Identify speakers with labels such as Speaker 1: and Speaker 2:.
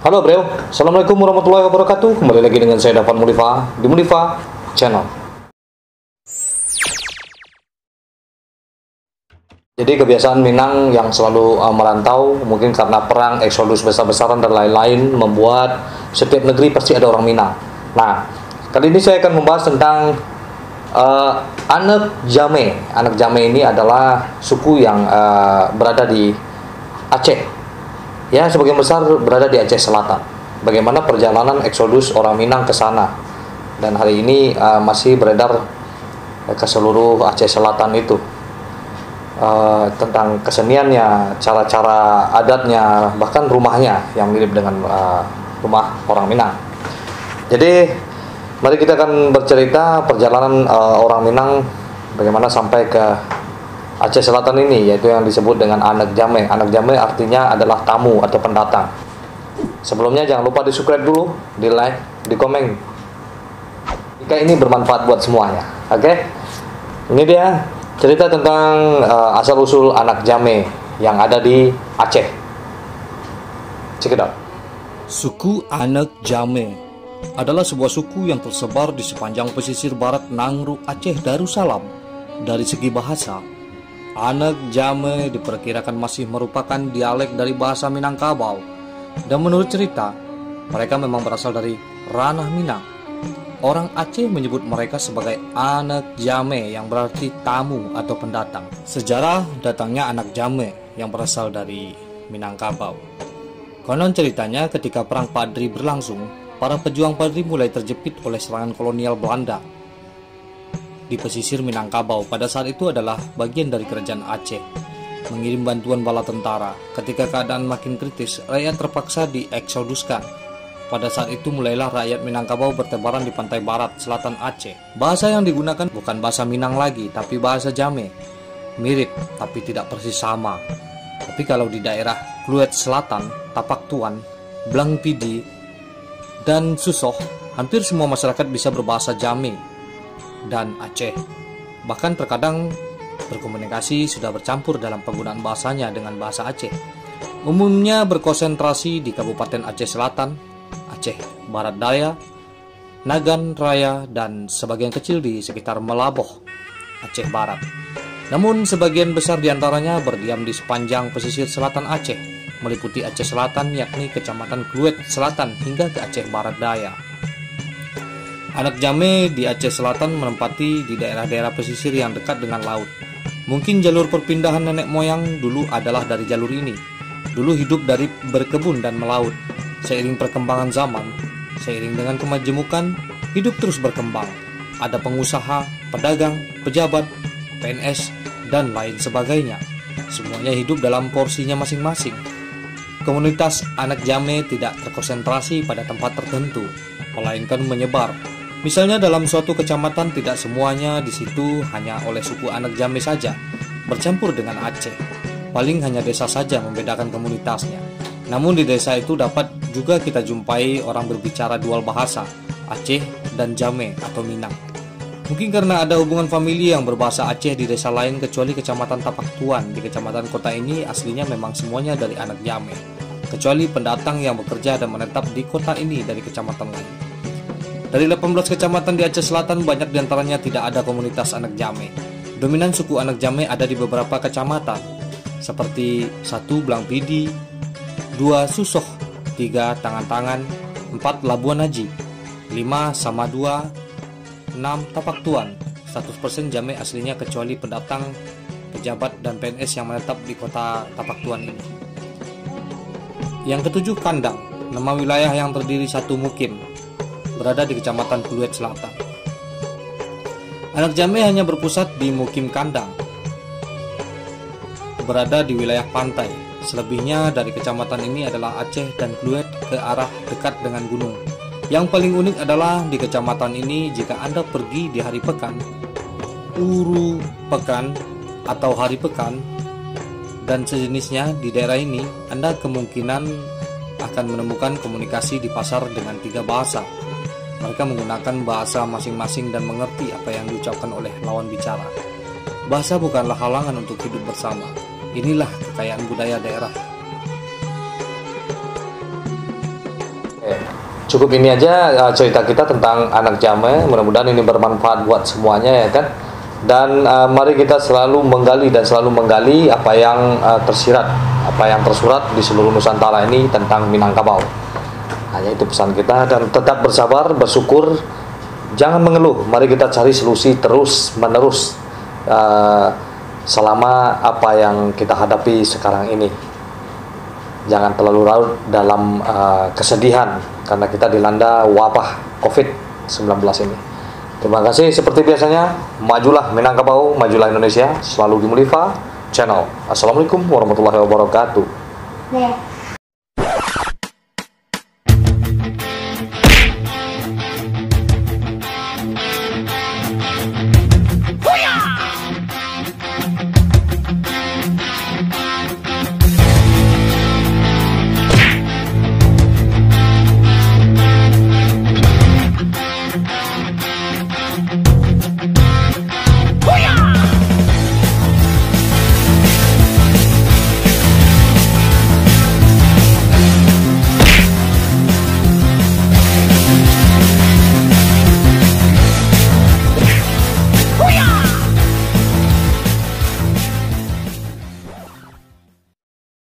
Speaker 1: Halo bro, Assalamualaikum warahmatullahi wabarakatuh. Kembali lagi dengan saya Dafan Mulifa di Mulifa Channel. Jadi kebiasaan Minang yang selalu merantau, mungkin karena perang, eksodus besar-besaran dan lain-lain, membuat setiap negeri pasti ada orang Minang. Nah, kali ini saya akan membahas tentang Anak Jame. Anak Jame ini adalah suku yang berada di Aceh. Ya, sebagian besar berada di Aceh Selatan. Bagaimana perjalanan eksodus orang Minang ke sana. Dan hari ini masih beredar ke seluruh Aceh Selatan itu. Tentang keseniannya, cara-cara adatnya, bahkan rumahnya yang mirip dengan rumah orang Minang. Jadi, mari kita akan bercerita perjalanan orang Minang bagaimana sampai ke Aceh Selatan ini, yaitu yang disebut dengan Anak Jame. Anak Jame artinya adalah tamu atau pendatang. Sebelumnya jangan lupa di subscribe dulu, di like, di komen, jika ini bermanfaat buat semuanya. Oke? Ini dia cerita tentang asal-usul Anak Jame yang ada di Aceh. Check it out.
Speaker 2: Suku Anak Jame adalah sebuah suku yang tersebar di sepanjang pesisir barat Nangruk Aceh Darussalam. Dari segi bahasa, Anak Jame diperkirakan masih merupakan dialek dari bahasa Minangkabau. Dan menurut cerita, mereka memang berasal dari ranah Minang. Orang Aceh menyebut mereka sebagai Anak Jame yang berarti tamu atau pendatang. Sejarah datangnya Anak Jame yang berasal dari Minangkabau. Konon ceritanya ketika Perang Padri berlangsung, para pejuang Padri mulai terjepit oleh serangan kolonial Belanda di pesisir Minangkabau. Pada saat itu adalah bagian dari kerajaan Aceh mengirim bantuan bala tentara. Ketika keadaan makin kritis, rakyat terpaksa dieksoduskan. Pada saat itu mulailah rakyat Minangkabau bertebaran di pantai barat selatan Aceh. Bahasa yang digunakan bukan bahasa Minang lagi, tapi bahasa Jame. Mirip, tapi tidak persis sama. Tapi kalau di daerah Kluet Selatan, Tapak Tuan, Blang Pidi, dan Susoh, hampir semua masyarakat bisa berbahasa Jame dan Aceh. Bahkan terkadang berkomunikasi sudah bercampur dalam penggunaan bahasanya dengan bahasa Aceh. Umumnya berkonsentrasi di Kabupaten Aceh Selatan, Aceh Barat Daya, Nagan Raya, dan sebagian kecil di sekitar Melaboh, Aceh Barat. Namun sebagian besar diantaranya berdiam di sepanjang pesisir selatan Aceh, meliputi Aceh Selatan yakni Kecamatan Kluet Selatan hingga ke Aceh Barat Daya. Anak Jame di Aceh Selatan menempati di daerah-daerah pesisir yang dekat dengan laut. Mungkin jalur perpindahan nenek moyang dulu adalah dari jalur ini. Dulu hidup dari berkebun dan melaut. Seiring perkembangan zaman, seiring dengan kemajemukan, hidup terus berkembang. Ada pengusaha, pedagang, pejabat, PNS, dan lain sebagainya. Semuanya hidup dalam porsinya masing-masing. Komunitas Anak Jame tidak terkonsentrasi pada tempat tertentu, melainkan menyebar. Misalnya dalam suatu kecamatan tidak semuanya di situ hanya oleh suku Anak Jame saja, bercampur dengan Aceh. Paling hanya desa saja membedakan komunitasnya. Namun di desa itu dapat juga kita jumpai orang berbicara dual bahasa, Aceh dan Jame atau Minang. Mungkin karena ada hubungan famili yang berbahasa Aceh di desa lain kecuali Kecamatan Tapak Tuan. Di kecamatan kota ini aslinya memang semuanya dari Anak Jame, kecuali pendatang yang bekerja dan menetap di kota ini dari kecamatan lain. Dari 18 kecamatan di Aceh Selatan, banyak diantaranya tidak ada komunitas Anak Jame. Dominan suku Anak Jame ada di beberapa kecamatan, seperti 1 Blang Pidi, 2 Susoh, 3 Tangan-Tangan, 4 Labuan Haji, 5 Samadua, 6 Tapak Tuan. 100% Jame aslinya kecuali pendatang, pejabat, dan PNS yang menetap di kota Tapak Tuan ini. Yang ketujuh Kandang, nama wilayah yang terdiri 1 Mukim, berada di Kecamatan Kluet Selatan. Anak Jame hanya berpusat di Mukim Kandang, berada di wilayah pantai. Selebihnya dari kecamatan ini adalah Aceh dan Kluet ke arah dekat dengan gunung. Yang paling unik adalah di kecamatan ini jika Anda pergi di hari pekan, Uru Pekan atau hari pekan dan sejenisnya di daerah ini, Anda kemungkinan akan menemukan komunikasi di pasar dengan 3 bahasa. Mereka menggunakan bahasa masing-masing dan mengerti apa yang diucapkan oleh lawan bicara. Bahasa bukanlah halangan untuk hidup bersama. Inilah kekayaan budaya daerah.
Speaker 1: Cukup ini aja cerita kita tentang anak Jammeh. Mudah-mudahan ini bermanfaat buat semuanya ya kan. Dan mari kita selalu menggali apa yang tersirat, apa yang tersurat di seluruh Nusantara ini tentang Minangkabau. Hanya itu pesan kita, dan tetap bersabar, bersyukur, jangan mengeluh. Mari kita cari solusi terus menerus selama apa yang kita hadapi sekarang ini. Jangan terlalu larut dalam kesedihan karena kita dilanda wabah COVID-19 ini. Terima kasih, seperti biasanya, majulah Minangkabau, majulah Indonesia, selalu di Mulifa Channel. Assalamualaikum warahmatullahi wabarakatuh.